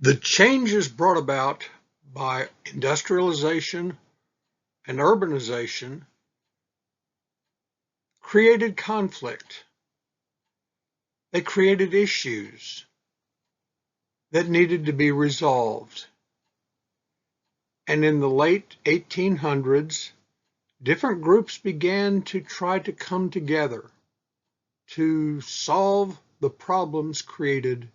The changes brought about by industrialization and urbanization created conflict. They created issues that needed to be resolved. And in the late 1800s, different groups began to try to come together to solve the problems created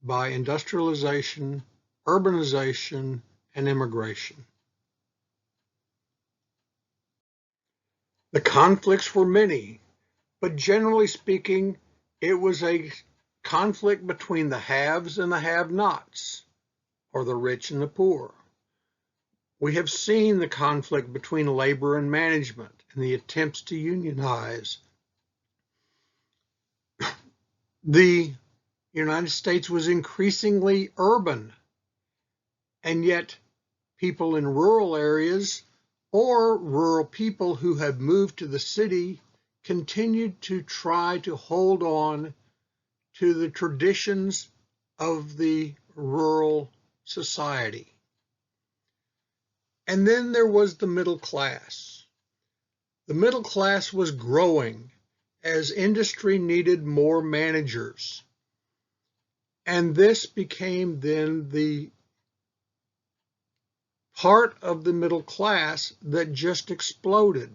by industrialization, urbanization, and immigration. The conflicts were many, but generally speaking, it was a conflict between the haves and the have-nots, or the rich and the poor. We have seen the conflict between labor and management and the attempts to unionize. The United States was increasingly urban, and yet people in rural areas or rural people who have moved to the city continued to try to hold on to the traditions of the rural society. And then there was the middle class. The middle class was growing as industry needed more managers. And this became then the part of the middle class that just exploded,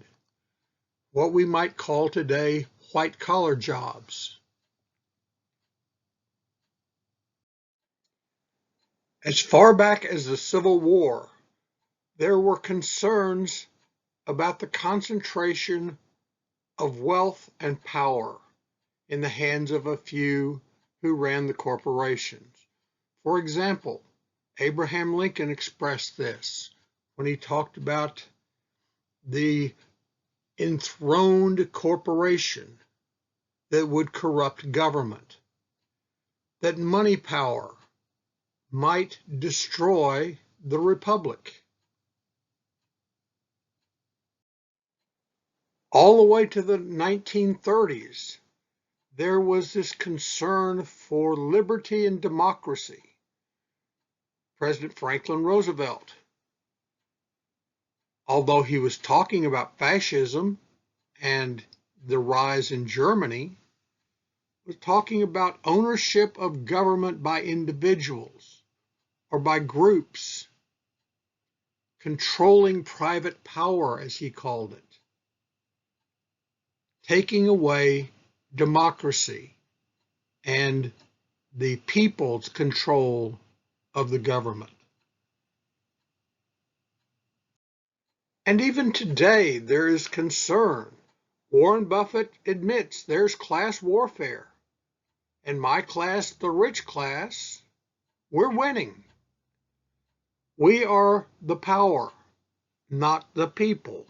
what we might call today white-collar jobs. As far back as the Civil War, there were concerns about the concentration of wealth and power in the hands of a few who ran the corporations. For example, Abraham Lincoln expressed this when he talked about the enthroned corporation that would corrupt government, that money power might destroy the republic. All the way to the 1930s, there was this concern for liberty and democracy. President Franklin Roosevelt, although he was talking about fascism and the rise in Germany, was talking about ownership of government by individuals or by groups, controlling private power, as he called it, taking away democracy and the people's control of the government. And even today, there is concern. Warren Buffett admits there's class warfare. And my class, the rich class, we're winning. We are the power, not the people.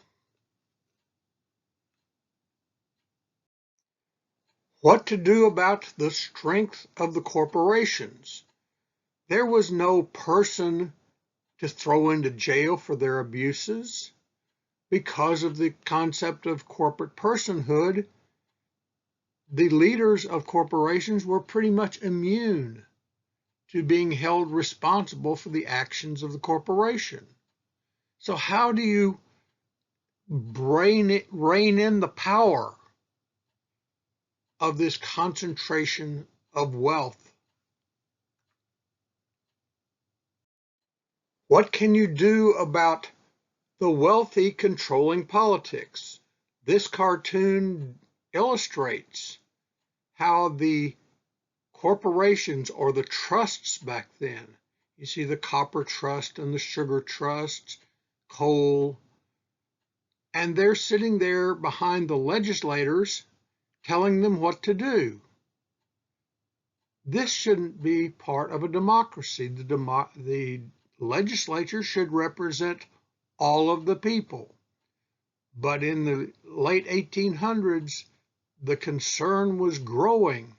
What to do about the strength of the corporations? There was no person to throw into jail for their abuses because of the concept of corporate personhood. The leaders of corporations were pretty much immune to being held responsible for the actions of the corporation. So how do you rein in the power of this concentration of wealth? What can you do about the wealthy controlling politics? This cartoon illustrates how the corporations or the trusts back then, you see the copper trust and the sugar trust, coal, and they're sitting there behind the legislators telling them what to do. This shouldn't be part of a democracy. The legislature should represent all of the people. But in the late 1800s, the concern was growing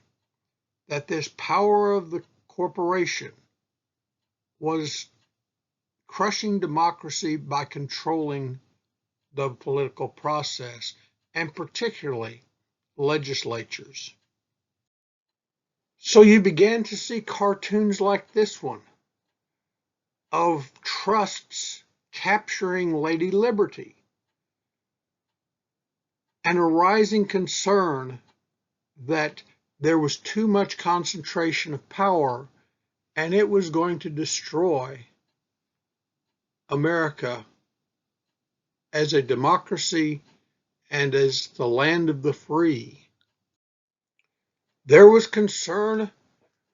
that this power of the corporation was crushing democracy by controlling the political process, and particularly legislatures. So you began to see cartoons like this one of trusts capturing Lady Liberty, and a rising concern that there was too much concentration of power and it was going to destroy America as a democracy and as the land of the free. There was concern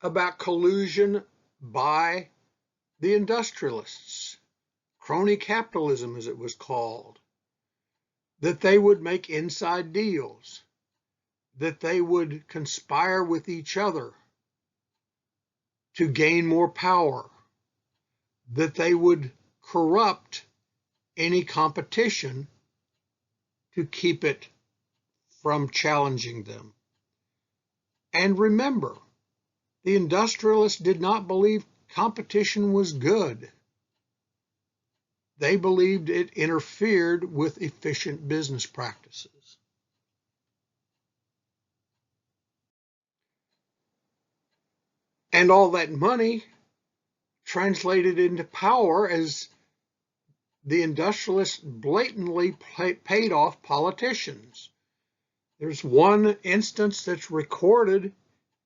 about collusion by the industrialists, crony capitalism as it was called, that they would make inside deals, that they would conspire with each other to gain more power, that they would corrupt any competition to keep it from challenging them. And remember, the industrialists did not believe competition was good. They believed it interfered with efficient business practices. And all that money translated into power as the industrialists blatantly paid off politicians. There's one instance that's recorded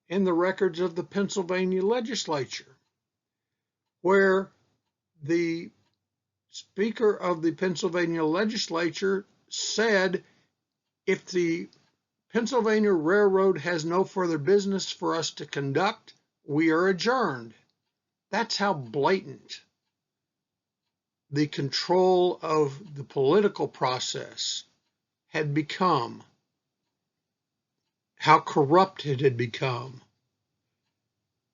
in the records of the Pennsylvania legislature where the Speaker of the Pennsylvania legislature said, if the Pennsylvania Railroad has no further business for us to conduct, we are adjourned. That's how blatant the control of the political process had become, how corrupt it had become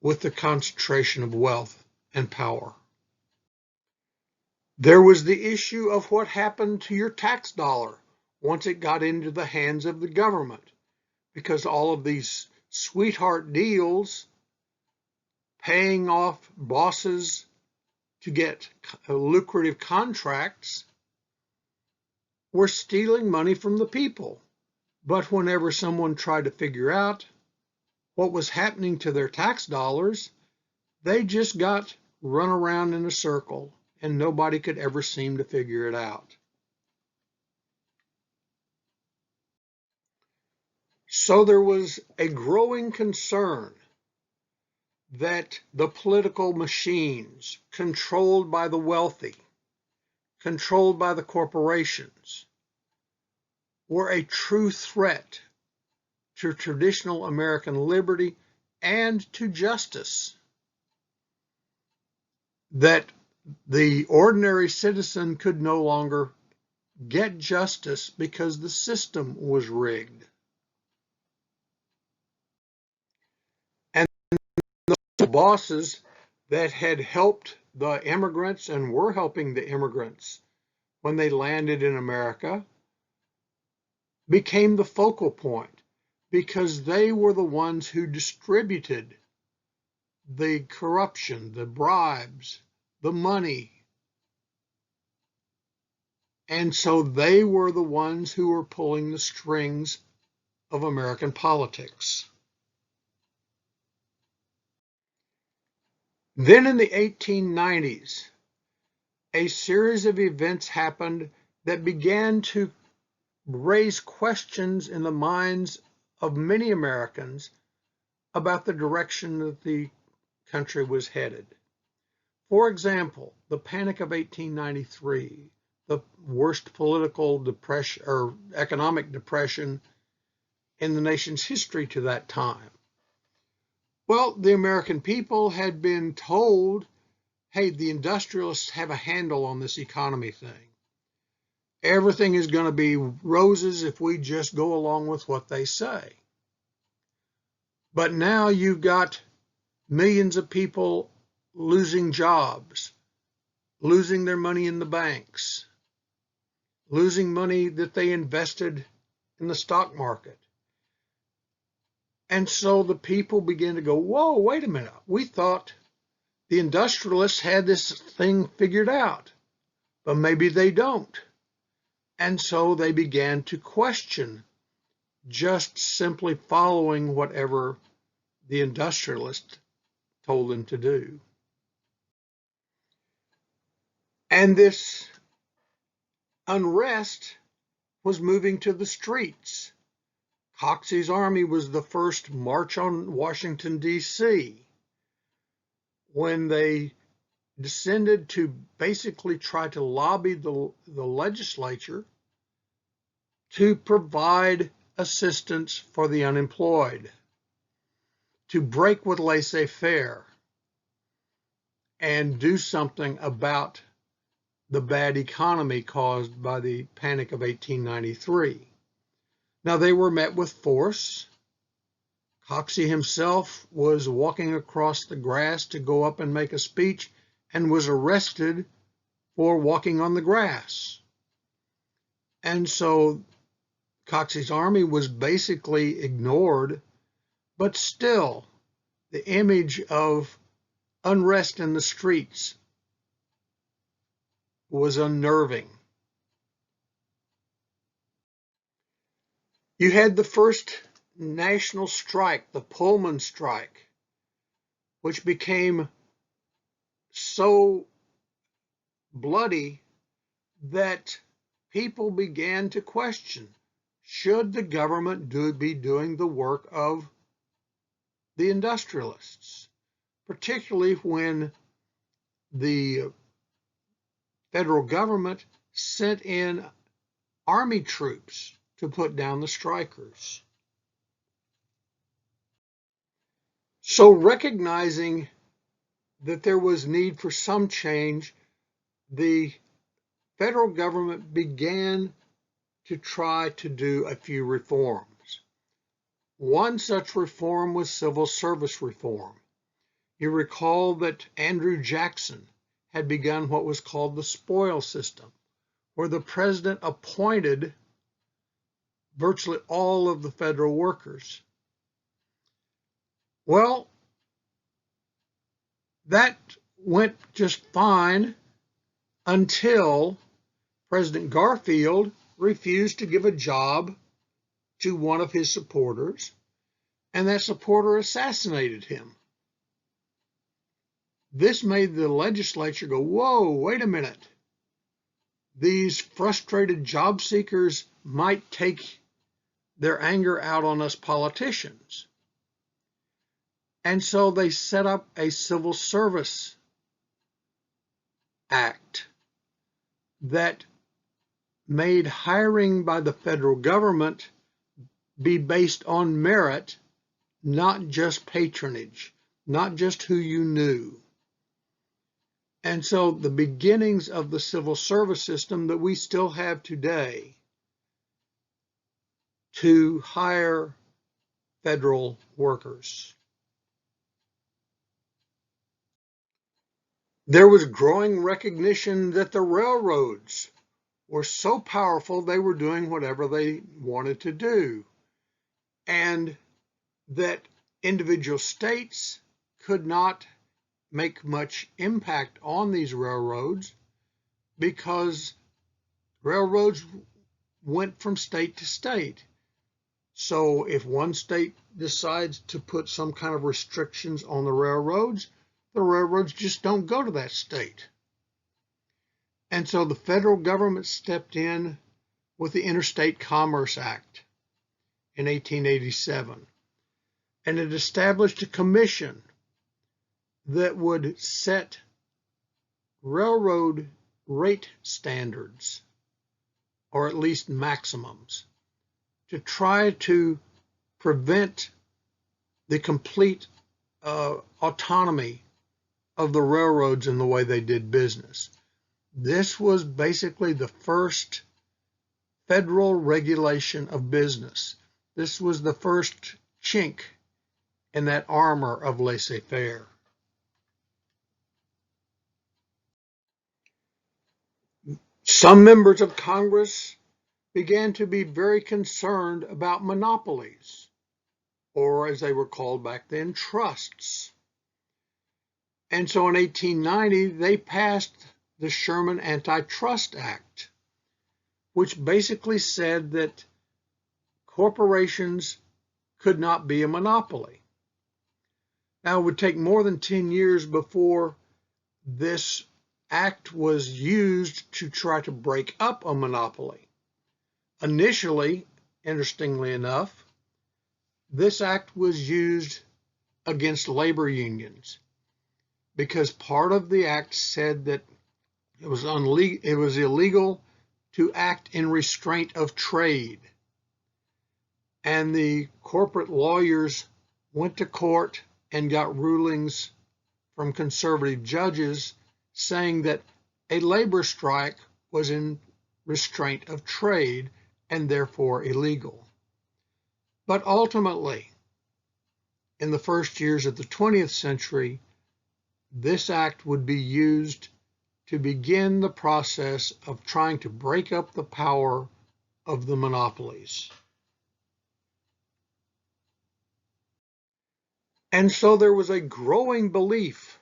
with the concentration of wealth and power. There was the issue of what happened to your tax dollar once it got into the hands of the government, because all of these sweetheart deals paying off bosses to get lucrative contracts were stealing money from the people. But whenever someone tried to figure out what was happening to their tax dollars, they just got run around in a circle and nobody could ever seem to figure it out. So there was a growing concern that the political machines controlled by the wealthy, controlled by the corporations, were a true threat to traditional American liberty and to justice. That the ordinary citizen could no longer get justice because the system was rigged. And the bosses that had helped the immigrants and were helping the immigrants when they landed in America became the focal point because they were the ones who distributed the corruption, the bribes, the money. And so they were the ones who were pulling the strings of American politics. Then in the 1890s, a series of events happened that began to raise questions in the minds of many Americans about the direction that the country was headed. For example, the Panic of 1893, the worst political depression or economic depression in the nation's history to that time. Well, the American people had been told, hey, the industrialists have a handle on this economy thing. Everything is going to be roses if we just go along with what they say. But now you've got millions of people losing jobs, losing their money in the banks, losing money that they invested in the stock market. And so the people begin to go, whoa, wait a minute. We thought the industrialists had this thing figured out, but maybe they don't. And so they began to question just simply following whatever the industrialists told them to do. And this unrest was moving to the streets. Coxey's army was the first march on Washington, D.C., when they descended to basically try to lobby the legislature to provide assistance for the unemployed, to break with laissez-faire, and do something about the bad economy caused by the Panic of 1893. Now, they were met with force. Coxey himself was walking across the grass to go up and make a speech and was arrested for walking on the grass. And so Coxey's army was basically ignored, but still the image of unrest in the streets was unnerving. You had the first national strike, the Pullman strike, which became so bloody that people began to question, should the government be doing the work of the industrialists, particularly when the federal government sent in army troops to put down the strikers. So recognizing that there was need for some change, the federal government began to try to do a few reforms. One such reform was civil service reform. You recall that Andrew Jackson had begun what was called the spoil system, where the president appointed virtually all of the federal workers. Well, that went just fine until President Garfield refused to give a job to one of his supporters, and that supporter assassinated him. This made the legislature go, whoa, wait a minute. These frustrated job seekers might take their anger out on us politicians. And so they set up a civil service act that made hiring by the federal government be based on merit, not just patronage, not just who you knew. And so the beginnings of the civil service system that we still have today to hire federal workers. There was growing recognition that the railroads were so powerful they were doing whatever they wanted to do, and that individual states could not make much impact on these railroads because railroads went from state to state. So if one state decides to put some kind of restrictions on the railroads just don't go to that state. And so the federal government stepped in with the Interstate Commerce Act in 1887, and it established a commission that would set railroad rate standards, or at least maximums, to try to prevent the complete autonomy of the railroads in the way they did business. This was basically the first federal regulation of business. This was the first chink in that armor of laissez-faire. Some members of Congress began to be very concerned about monopolies, or as they were called back then, trusts. And so in 1890, they passed the Sherman Antitrust Act, which basically said that corporations could not be a monopoly. Now, it would take more than 10 years before this act was used to try to break up a monopoly. Initially, interestingly enough, this act was used against labor unions because part of the act said that it was illegal to act in restraint of trade. And the corporate lawyers went to court and got rulings from conservative judges saying that a labor strike was in restraint of trade and therefore illegal. But ultimately, in the first years of the 20th century, this act would be used to begin the process of trying to break up the power of the monopolies. And so there was a growing belief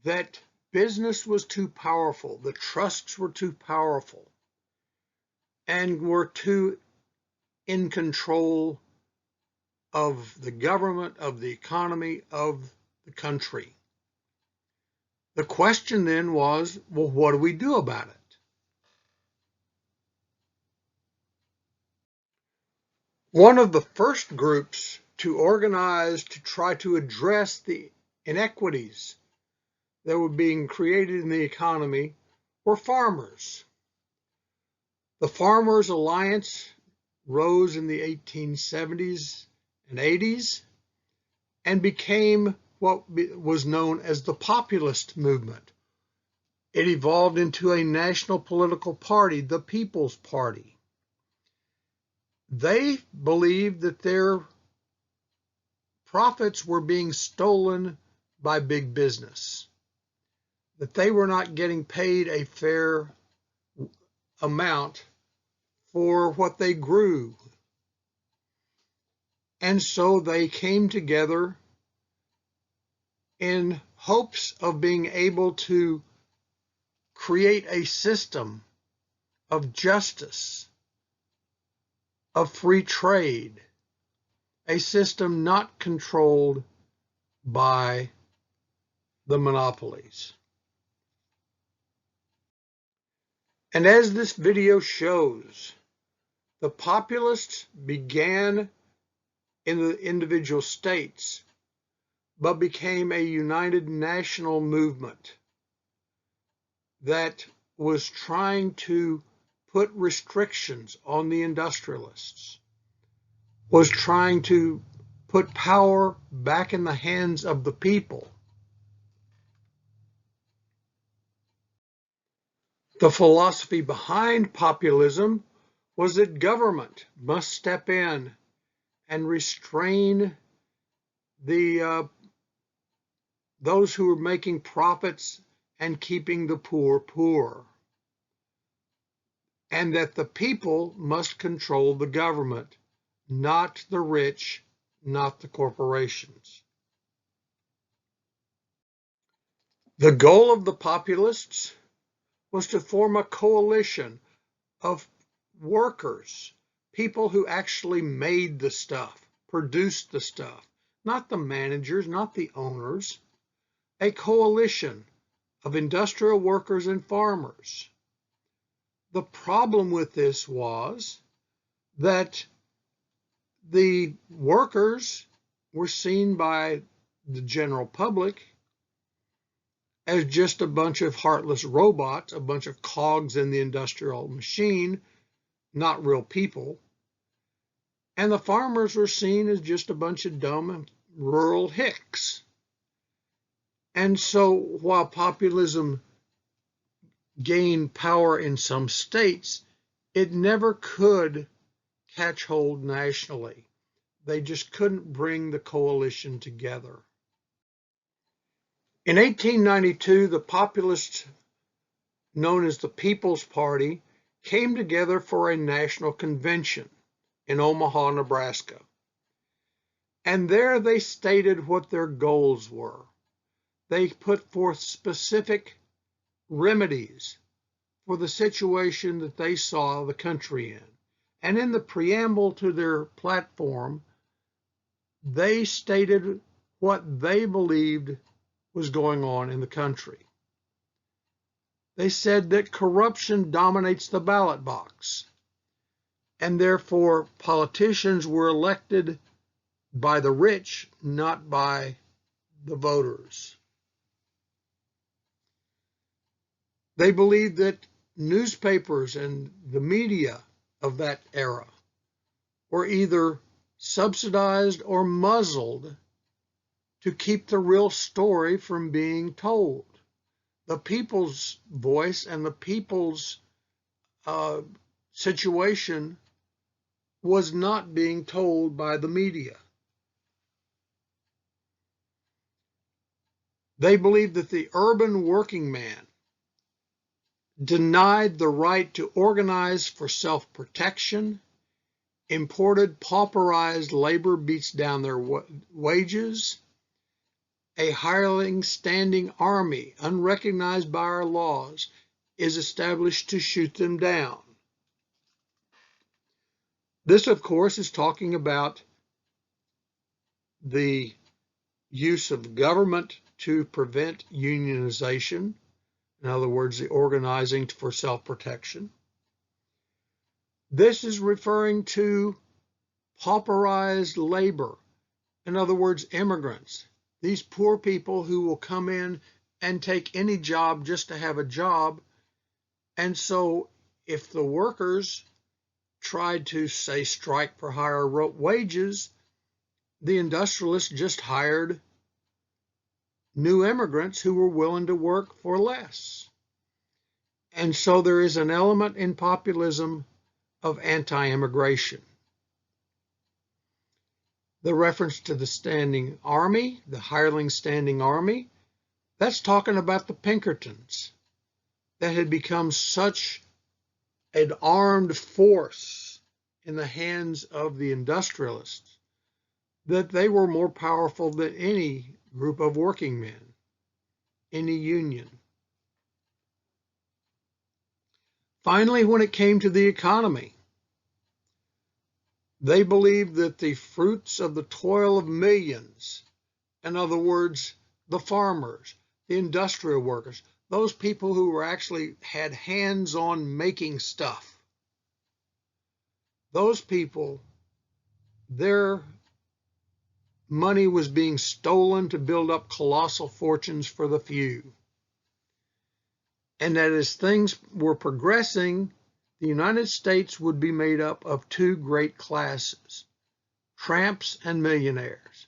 that business was too powerful, the trusts were too powerful, and were too in control of the government, of the economy, of the country. The question then was, well, what do we do about it? One of the first groups to organize to try to address the inequities that were being created in the economy were farmers. The Farmers Alliance rose in the 1870s and 80s and became what was known as the populist movement. It evolved into a national political party, the People's Party. They believed that their profits were being stolen by big business, that they were not getting paid a fair amount for what they grew. And so they came together in hopes of being able to create a system of justice, of free trade, a system not controlled by the monopolies. And as this video shows, the populists began in the individual states, but became a united national movement that was trying to put restrictions on the industrialists, was trying to put power back in the hands of the people. The philosophy behind populism was that government must step in and restrain those who were making profits and keeping the poor poor, and that the people must control the government, not the rich, not the corporations. The goal of the populists was to form a coalition of workers, people who actually made the stuff, produced the stuff, not the managers, not the owners, a coalition of industrial workers and farmers. The problem with this was that the workers were seen by the general public as just a bunch of heartless robots, a bunch of cogs in the industrial machine, not real people. And the farmers were seen as just a bunch of dumb rural hicks. And so while populism gained power in some states, it never could catch hold nationally. They just couldn't bring the coalition together. In 1892, the populists, known as the People's Party, came together for a national convention in Omaha, Nebraska. And there they stated what their goals were. They put forth specific remedies for the situation that they saw the country in. And in the preamble to their platform, they stated what they believed was going on in the country. They said that corruption dominates the ballot box, and therefore politicians were elected by the rich, not by the voters. They believed that newspapers and the media of that era were either subsidized or muzzled to keep the real story from being told. The people's voice and the people's situation was not being told by the media. They believed that the urban working man denied the right to organize for self-protection, imported pauperized labor beats down their wages, a hireling standing army, unrecognized by our laws, is established to shoot them down. This, of course, is talking about the use of government to prevent unionization, in other words, the organizing for self-protection. This is referring to pauperized labor, in other words, immigrants. These poor people who will come in and take any job just to have a job. And so if the workers tried to, say, strike for higher wages, the industrialists just hired new immigrants who were willing to work for less. And so there is an element in populism of anti-immigration. The reference to the standing army, the hireling standing army, that's talking about the Pinkertons that had become such an armed force in the hands of the industrialists that they were more powerful than any group of working men, any union. Finally, when it came to the economy, they believed that the fruits of the toil of millions, in other words, the farmers, the industrial workers, those people who were actually had hands on making stuff, those people, their money was being stolen to build up colossal fortunes for the few. And that as things were progressing, the United States would be made up of two great classes, tramps and millionaires,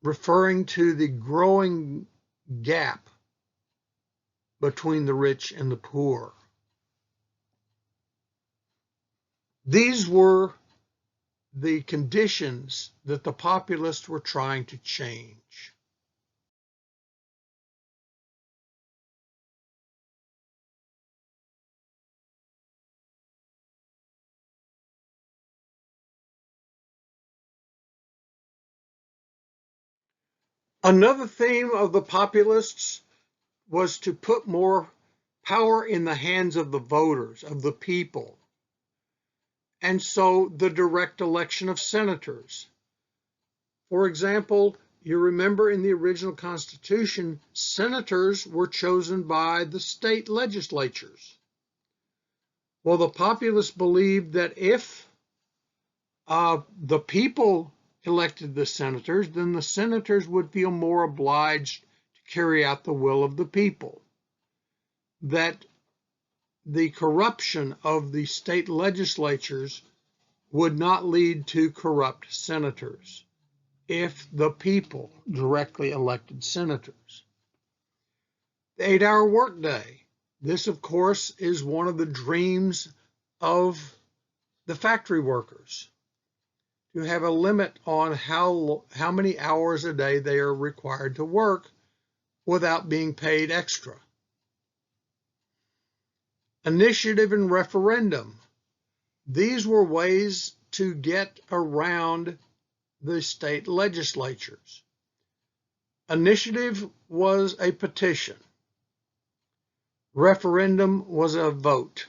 referring to the growing gap between the rich and the poor. These were the conditions that the populists were trying to change. Another theme of the populists was to put more power in the hands of the voters, of the people. And so the direct election of senators. For example, you remember in the original Constitution, senators were chosen by the state legislatures. Well, the populists believed that if the people elected the senators, then the senators would feel more obliged to carry out the will of the people. That the corruption of the state legislatures would not lead to corrupt senators if the people directly elected senators. The 8-hour workday. This, of course, is one of the dreams of the factory workers, to have a limit on how many hours a day they are required to work without being paid extra. Initiative and referendum. These were ways to get around the state legislatures. Initiative was a petition. Referendum was a vote.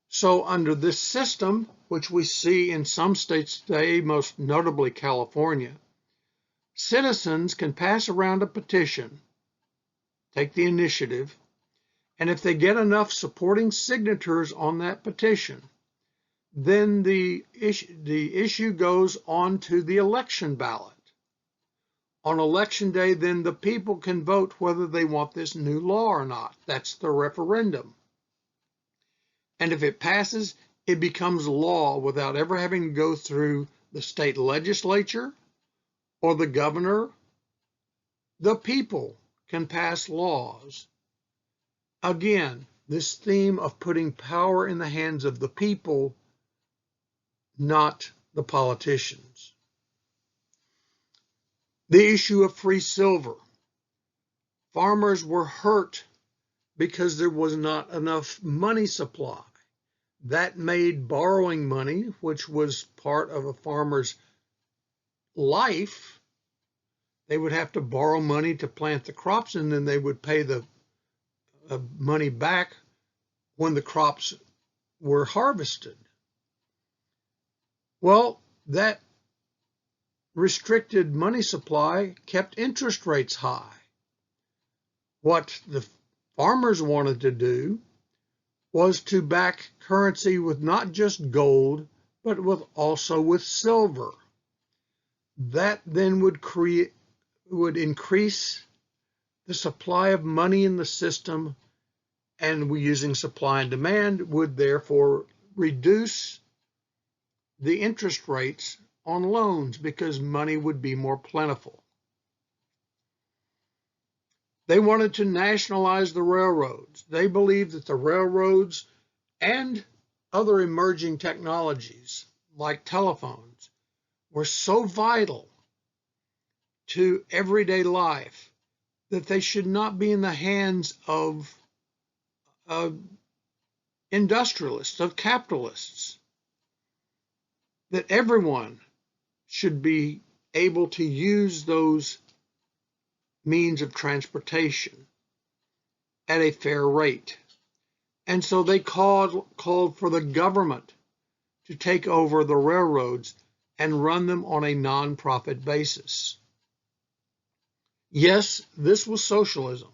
So under this system, which we see in some states today, most notably California, Citizens can pass around a petition, take the initiative, and if they get enough supporting signatures on that petition, then the issue goes on to the election ballot. On election day, then the people can vote whether they want this new law or not. That's the referendum. And if it passes, it becomes law without ever having to go through the state legislature or the governor. The people can pass laws. Again, this theme of putting power in the hands of the people, not the politicians. The issue of free silver. Farmers were hurt because there was not enough money supply. That made borrowing money, which was part of a farmer's life. They would have to borrow money to plant the crops, and then they would pay the money back when the crops were harvested. Well, that restricted money supply kept interest rates high. What the farmers wanted to do was to back currency with not just gold, but also with silver. That then would increase the supply of money in the system, and using supply and demand would therefore reduce the interest rates on loans because money would be more plentiful. They wanted to nationalize the railroads. They believed that the railroads and other emerging technologies like telephones were so vital to everyday life that they should not be in the hands of industrialists, of capitalists, that everyone should be able to use those means of transportation at a fair rate. And so they called for the government to take over the railroads and run them on a non-profit basis. Yes, this was socialism.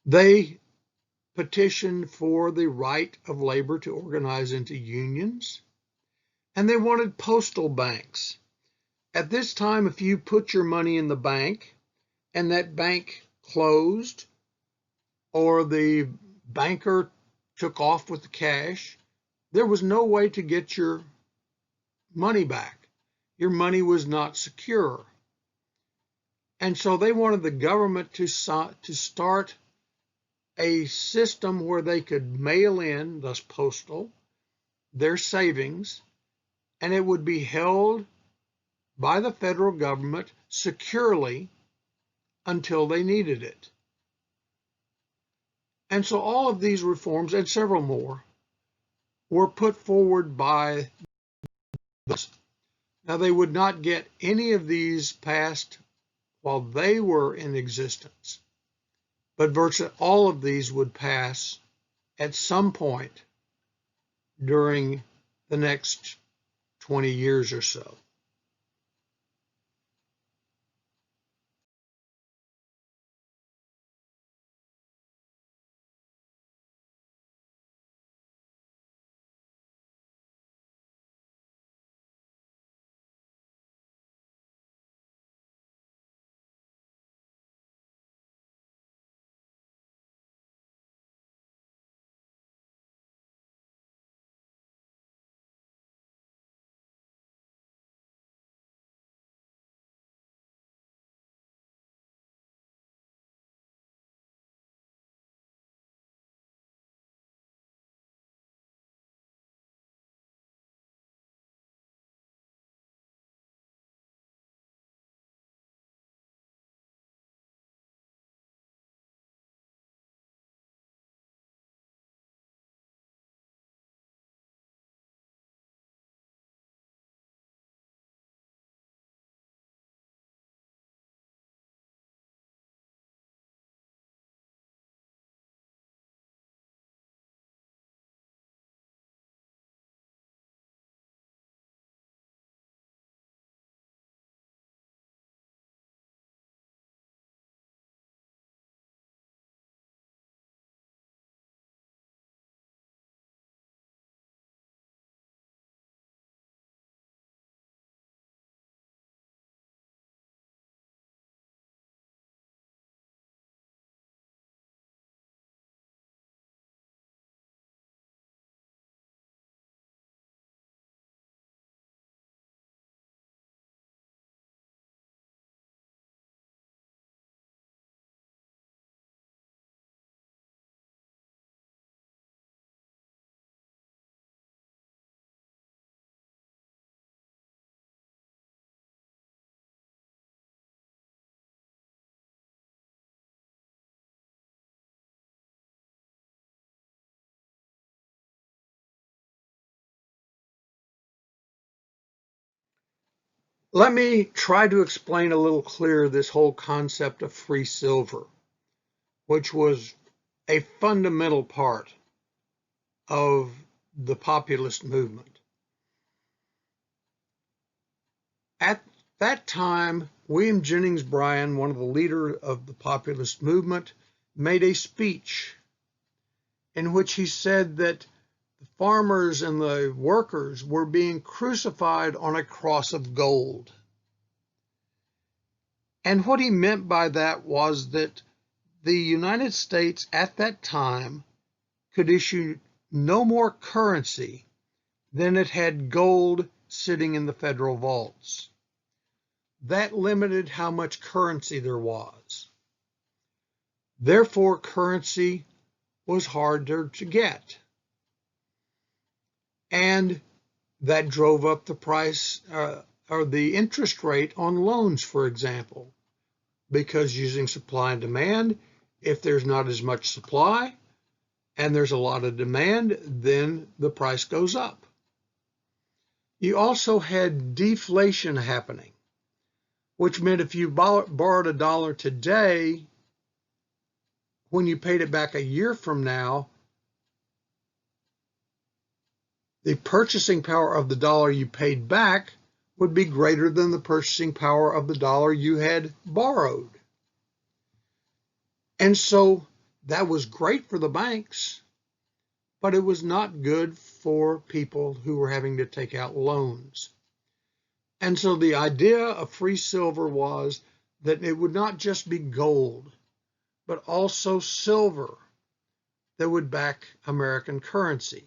They petitioned for the right of labor to organize into unions, and they wanted postal banks. At this time, if you put your money in the bank and that bank closed, or the banker took off with the cash, there was no way to get your money back. Your money was not secure. And so they wanted the government to start a system where they could mail in, thus postal, their savings, and it would be held by the federal government securely until they needed it. And so all of these reforms, and several more, were put forward by this. Now, they would not get any of these passed while they were in existence, but virtually all of these would pass at some point during the next 20 years or so. Let me try to explain a little clearer this whole concept of free silver, which was a fundamental part of the populist movement. At that time, William Jennings Bryan, one of the leaders of the populist movement, made a speech in which he said that the farmers and the workers were being crucified on a cross of gold. And what he meant by that was that the United States at that time could issue no more currency than it had gold sitting in the federal vaults. That limited how much currency there was. Therefore, currency was harder to get. And that drove up the price or the interest rate on loans, for example, because using supply and demand, if there's not as much supply and there's a lot of demand, then the price goes up. You also had deflation happening, which meant if you borrowed $1 today, when you paid it back a year from now, the purchasing power of the dollar you paid back would be greater than the purchasing power of the dollar you had borrowed. And so that was great for the banks, but it was not good for people who were having to take out loans. And so the idea of free silver was that it would not just be gold, but also silver that would back American currency.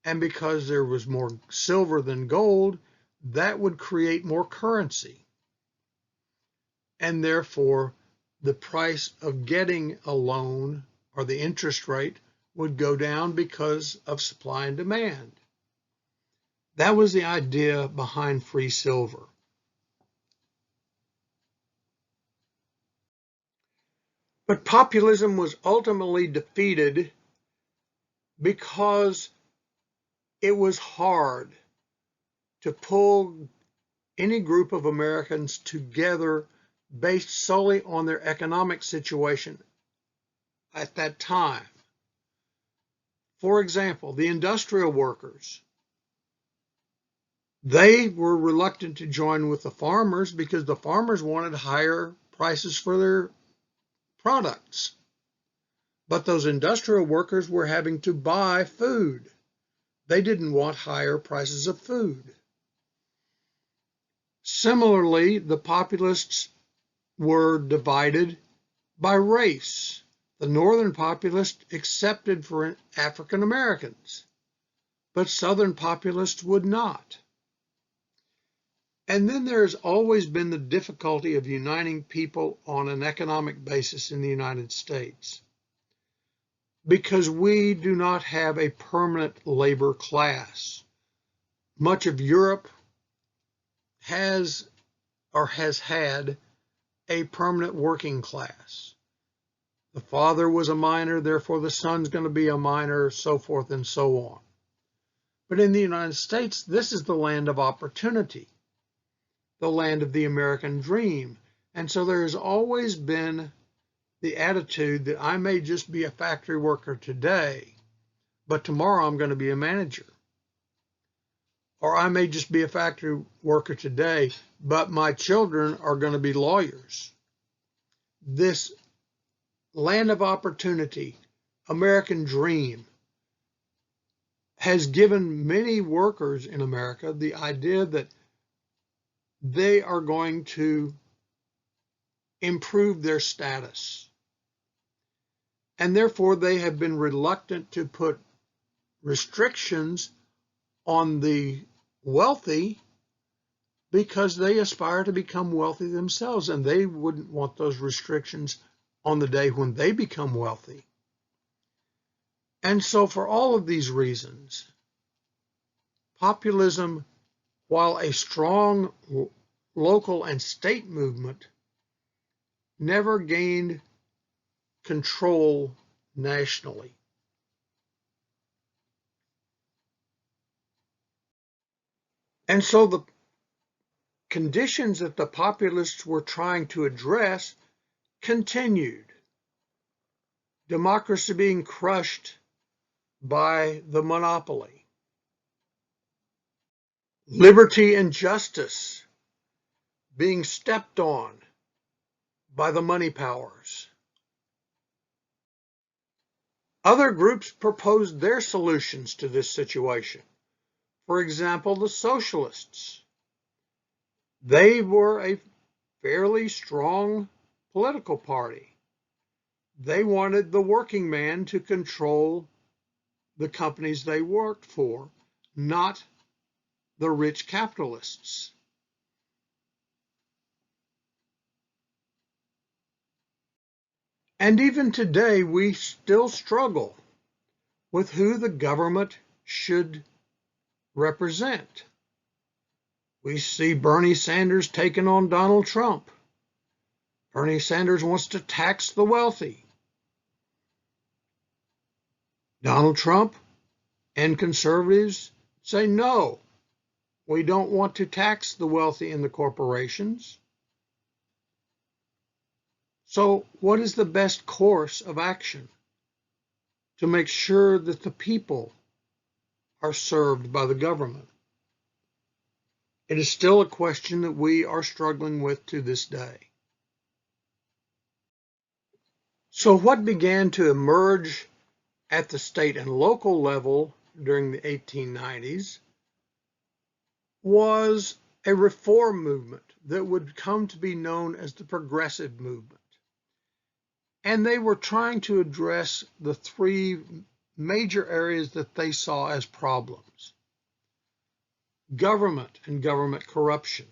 And because there was more silver than gold, that would create more currency. And therefore, the price of getting a loan or the interest rate would go down because of supply and demand. That was the idea behind free silver. But populism was ultimately defeated because it was hard to pull any group of Americans together based solely on their economic situation at that time. For example, the industrial workers, they were reluctant to join with the farmers because the farmers wanted higher prices for their products. But those industrial workers were having to buy food. They didn't want higher prices of food. Similarly, the populists were divided by race. The northern populists accepted for African Americans, but southern populists would not. And then there's always been the difficulty of uniting people on an economic basis in the United States, because we do not have a permanent labor class. Much of Europe has had a permanent working class. The father was a miner, therefore the son's going to be a miner, so forth and so on. But in the United States, this is the land of opportunity, the land of the American dream. And so there has always been the attitude that I may just be a factory worker today, but tomorrow I'm going to be a manager. Or I may just be a factory worker today, but my children are going to be lawyers. This land of opportunity, American dream, has given many workers in America the idea that they are going to improve their status. And therefore, they have been reluctant to put restrictions on the wealthy because they aspire to become wealthy themselves, and they wouldn't want those restrictions on the day when they become wealthy. And so for all of these reasons, populism, while a strong local and state movement, never gained control nationally. And so conditions that the populists were trying to address continued. Democracy being crushed by the monopoly. Liberty and justice being stepped on by the money powers. Other groups proposed their solutions to this situation. For example, the socialists. They were a fairly strong political party. They wanted the working man to control the companies they worked for, not the rich capitalists. And even today, we still struggle with who the government should represent. We see Bernie Sanders taking on Donald Trump. Bernie Sanders wants to tax the wealthy. Donald Trump and conservatives say, no, we don't want to tax the wealthy and the corporations. So what is the best course of action to make sure that the people are served by the government? It is still a question that we are struggling with to this day. So what began to emerge at the state and local level during the 1890s was a reform movement that would come to be known as the progressive movement. And they were trying to address the three major areas that they saw as problems: government and government corruption,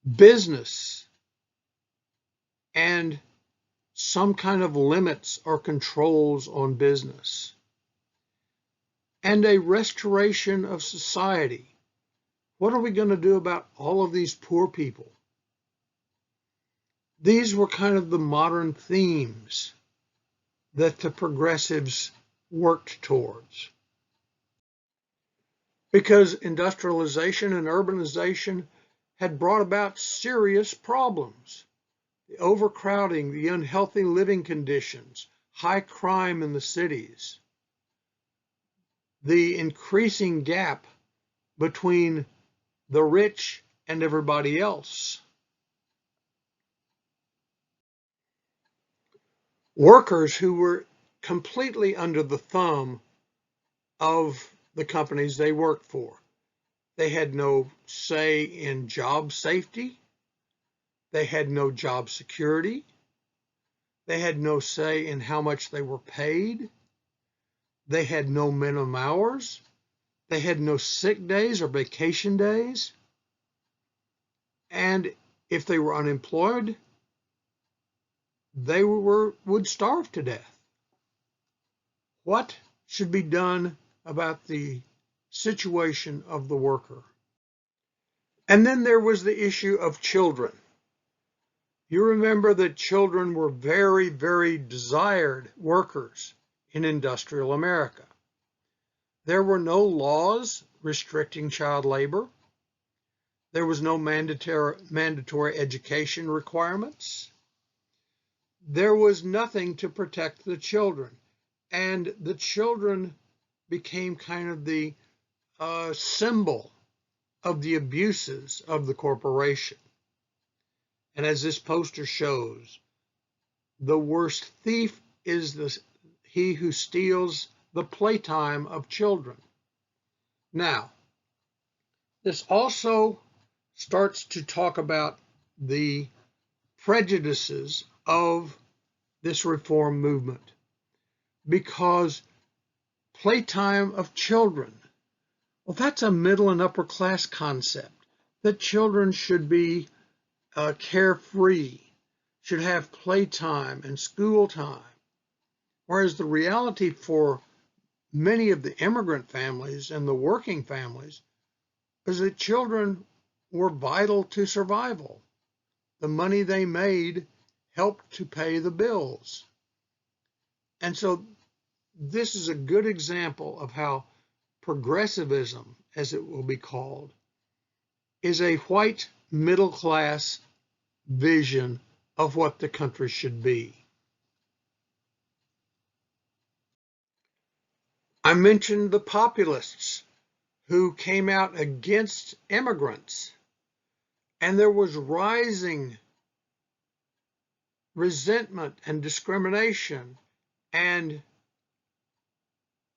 business, and some kind of limits or controls on business, and a restoration of society. What are we going to do about all of these poor people? These were kind of the modern themes that the progressives worked towards. Because industrialization and urbanization had brought about serious problems. The overcrowding, the unhealthy living conditions, high crime in the cities, the increasing gap between the rich and everybody else. Workers who were completely under the thumb of the companies they worked for. They had no say in job safety. They had no job security. They had no say in how much they were paid. They had no minimum hours. They had no sick days or vacation days. And if they were unemployed, they would starve to death. What should be done about the situation of the worker? And then there was the issue of children. You remember that children were very, very desired workers in industrial America. There were no laws restricting child labor. There was no mandatory education requirements. There was nothing to protect the children. And the children became kind of the symbol of the abuses of the corporation. And as this poster shows, the worst thief is he who steals the playtime of children. Now, this also starts to talk about the prejudices of this reform movement, because playtime of children, well, that's a middle and upper class concept, that children should be carefree, should have playtime and school time. Whereas the reality for many of the immigrant families and the working families is that children were vital to survival. The money they made helped to pay the bills. And so this is a good example of how progressivism, as it will be called, is a white middle class vision of what the country should be. I mentioned the populists who came out against immigrants, and there was rising resentment and discrimination and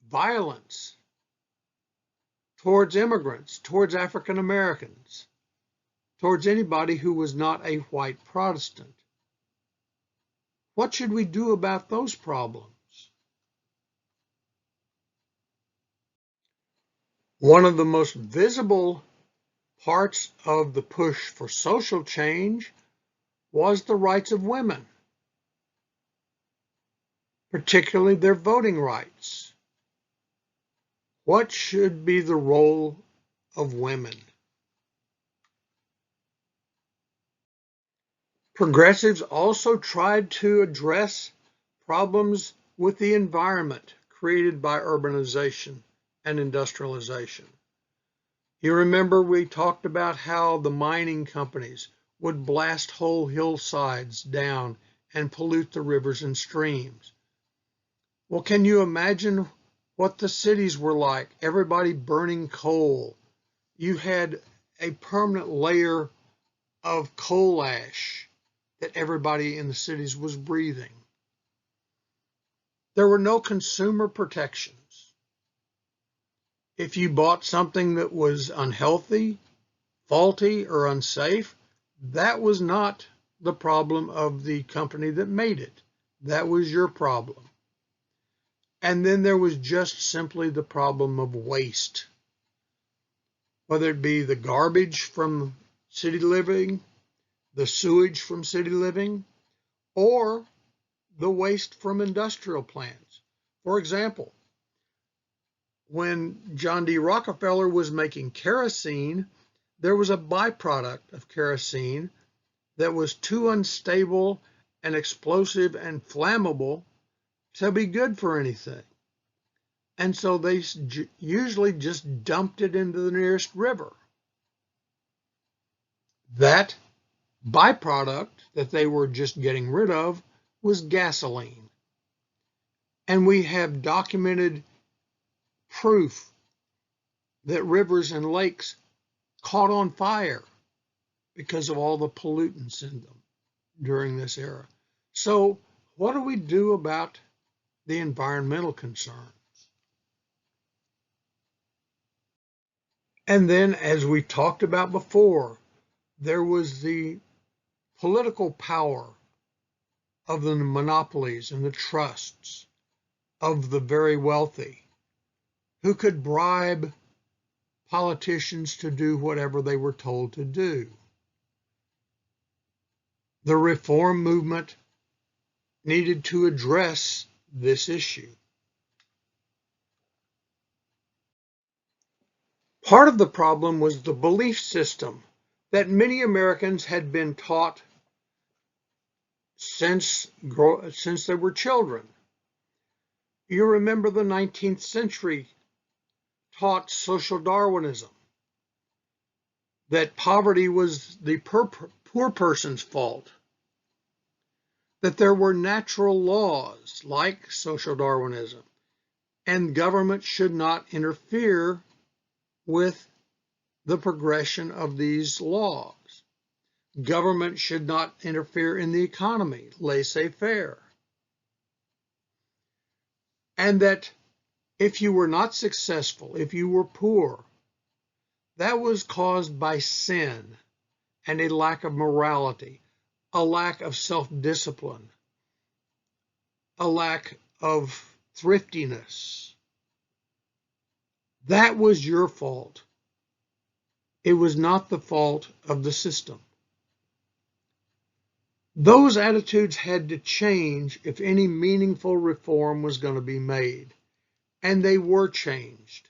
violence towards immigrants, towards African Americans, towards anybody who was not a white Protestant. What should we do about those problems? One of the most visible parts of the push for social change was the rights of women, particularly their voting rights. What should be the role of women? Progressives also tried to address problems with the environment created by urbanization and industrialization. You remember we talked about how the mining companies would blast whole hillsides down and pollute the rivers and streams. Well, can you imagine what the cities were like? Everybody burning coal. You had a permanent layer of coal ash that everybody in the cities was breathing. There were no consumer protections. If you bought something that was unhealthy, faulty, or unsafe, that was not the problem of the company that made it. That was your problem. And then there was just simply the problem of waste, whether it be the garbage from city living, the sewage from city living, or the waste from industrial plants. For example, when John D. Rockefeller was making kerosene, there was a byproduct of kerosene that was too unstable and explosive and flammable to be good for anything. And so they usually just dumped it into the nearest river. That byproduct that they were just getting rid of was gasoline. And we have documented proof that rivers and lakes caught on fire because of all the pollutants in them during this era. So what do we do about the environmental concerns? And then, as we talked about before, there was the political power of the monopolies and the trusts of the very wealthy who could bribe politicians to do whatever they were told to do. The reform movement needed to address this issue. Part of the problem was the belief system that many Americans had been taught since they were children. You remember the 19th century taught social Darwinism, that poverty was the poor person's fault, that there were natural laws like social Darwinism, and government should not interfere with the progression of these laws. Government should not interfere in the economy, laissez-faire. And that if you were not successful, if you were poor, that was caused by sin and a lack of morality, a lack of self-discipline, a lack of thriftiness. That was your fault. It was not the fault of the system. Those attitudes had to change if any meaningful reform was going to be made, and they were changed.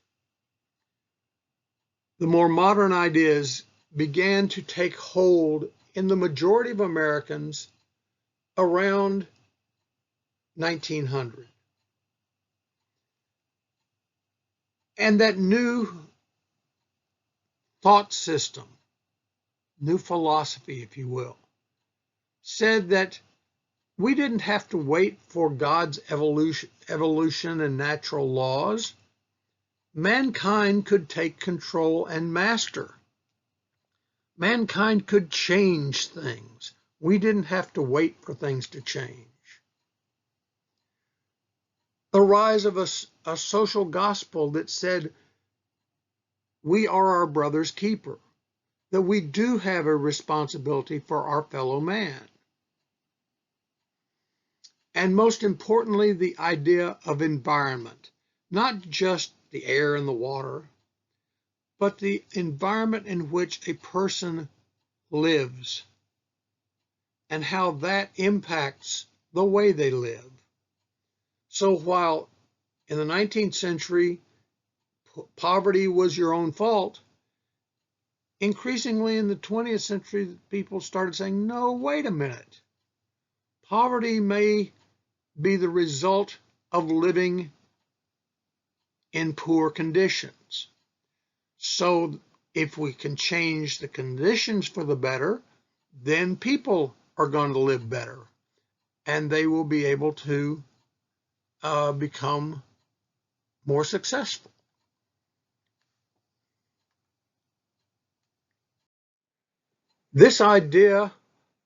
The more modern ideas began to take hold in the majority of Americans around 1900. And that new thought system new philosophy, if you will, said that we didn't have to wait for God's evolution and natural laws. Mankind could take control and master. Mankind could change things. We didn't have to wait for things to change. The rise of a social gospel that said we are our brother's keeper, that we do have a responsibility for our fellow man. And most importantly, the idea of environment, not just the air and the water, but the environment in which a person lives and how that impacts the way they live. So while in the 19th century, poverty was your own fault, increasingly in the 20th century, people started saying, no, wait a minute. Poverty may be the result of living in poor conditions. So if we can change the conditions for the better, then people are going to live better and they will be able to become more successful. This idea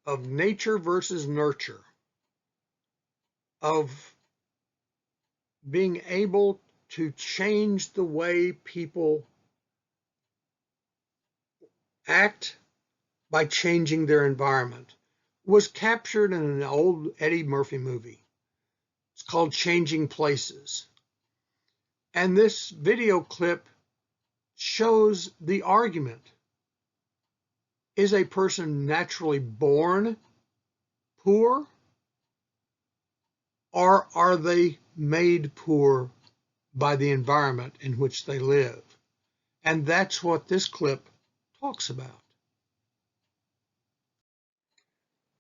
of nature versus nurture, of being able to change the way people act by changing their environment, was captured in an old Eddie Murphy movie. It's called Changing Places. And this video clip shows the argument. Is a person naturally born poor, or are they made poor by the environment in which they live? And that's what this clip talks about.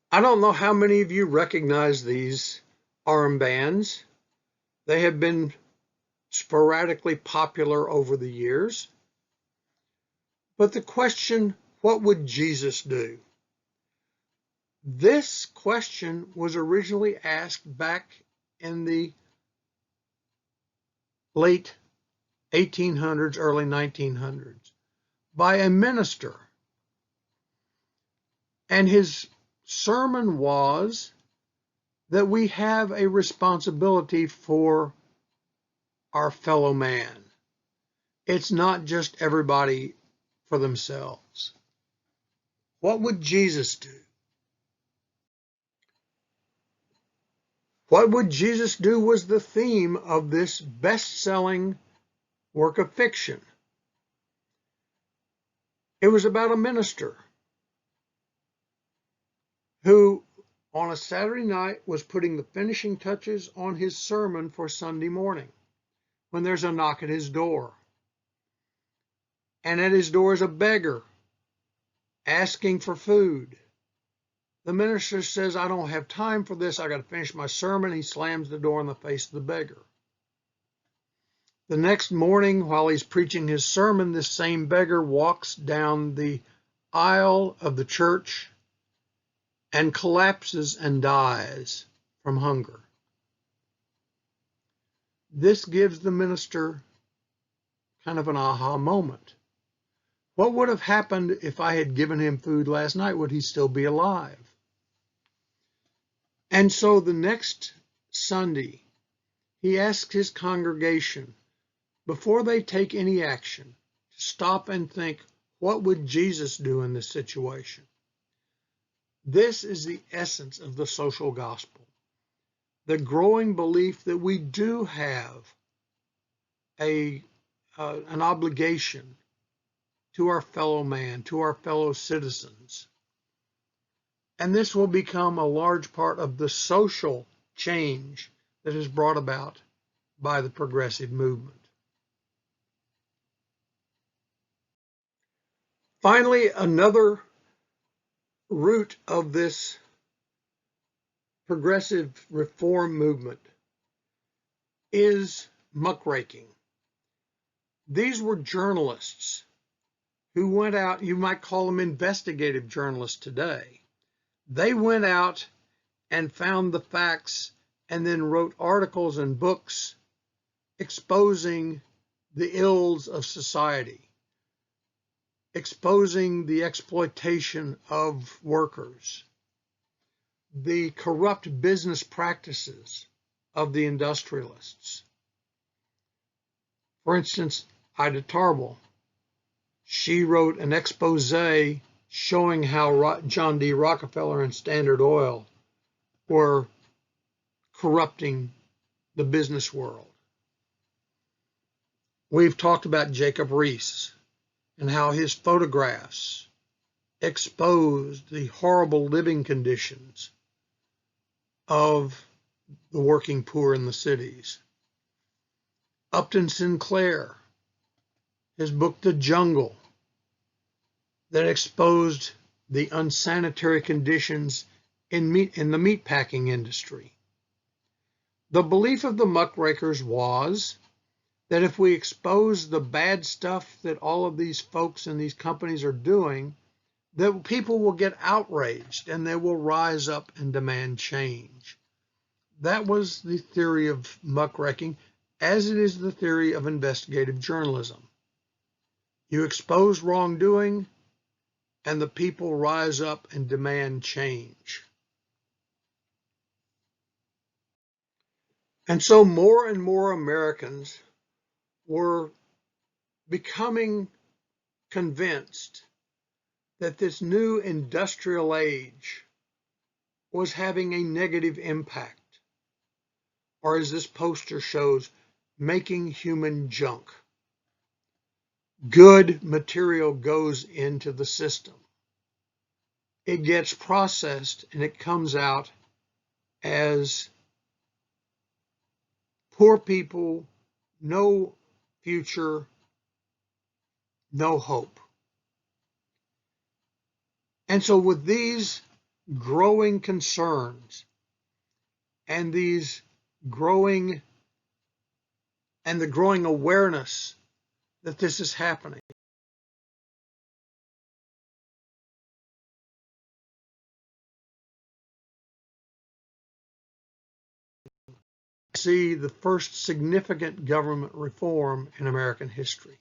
I don't know how many of you recognize these armbands. They have been sporadically popular over the years. But the question, what would Jesus do? This question was originally asked back in the late 1800s, early 1900s by a minister. And his sermon was that we have a responsibility for our fellow man. It's not just everybody for themselves. What would Jesus do? What would Jesus do was the theme of this best-selling work of fiction. It was about a minister who, on a Saturday night, was putting the finishing touches on his sermon for Sunday morning when there's a knock at his door. And at his door is a beggar asking for food. The minister says, I don't have time for this. I got to finish my sermon. He slams the door in the face of the beggar. The next morning, while he's preaching his sermon, this same beggar walks down the aisle of the church and collapses and dies from hunger. This gives the minister kind of an aha moment. What would have happened if I had given him food last night? Would he still be alive? And so the next Sunday, he asks his congregation, before they take any action, to stop and think, what would Jesus do in this situation? This is the essence of the social gospel, the growing belief that we do have an obligation to our fellow man, to our fellow citizens. And this will become a large part of the social change that is brought about by the progressive movement. Finally, another root of this progressive reform movement is muckraking. These were journalists who went out, you might call them investigative journalists today. They went out and found the facts and then wrote articles and books exposing the ills of society, exposing the exploitation of workers, the corrupt business practices of the industrialists. For instance, Ida Tarbell, she wrote an expose showing how John D. Rockefeller and Standard Oil were corrupting the business world. We've talked about Jacob Riis and how his photographs exposed the horrible living conditions of the working poor in the cities. Upton Sinclair, his book The Jungle, that exposed the unsanitary conditions in the meatpacking industry. The belief of the muckrakers was that if we expose the bad stuff that all of these folks and these companies are doing, that people will get outraged and they will rise up and demand change. That was the theory of muckraking, as it is the theory of investigative journalism. You expose wrongdoing, and the people rise up and demand change. And so more and more Americans were becoming convinced that this new industrial age was having a negative impact, or as this poster shows, making human junk. Good material goes into the system. It gets processed and it comes out as poor people, no future, no hope. And so with these growing concerns and the growing awareness that this is happening, see the first significant government reform in American history.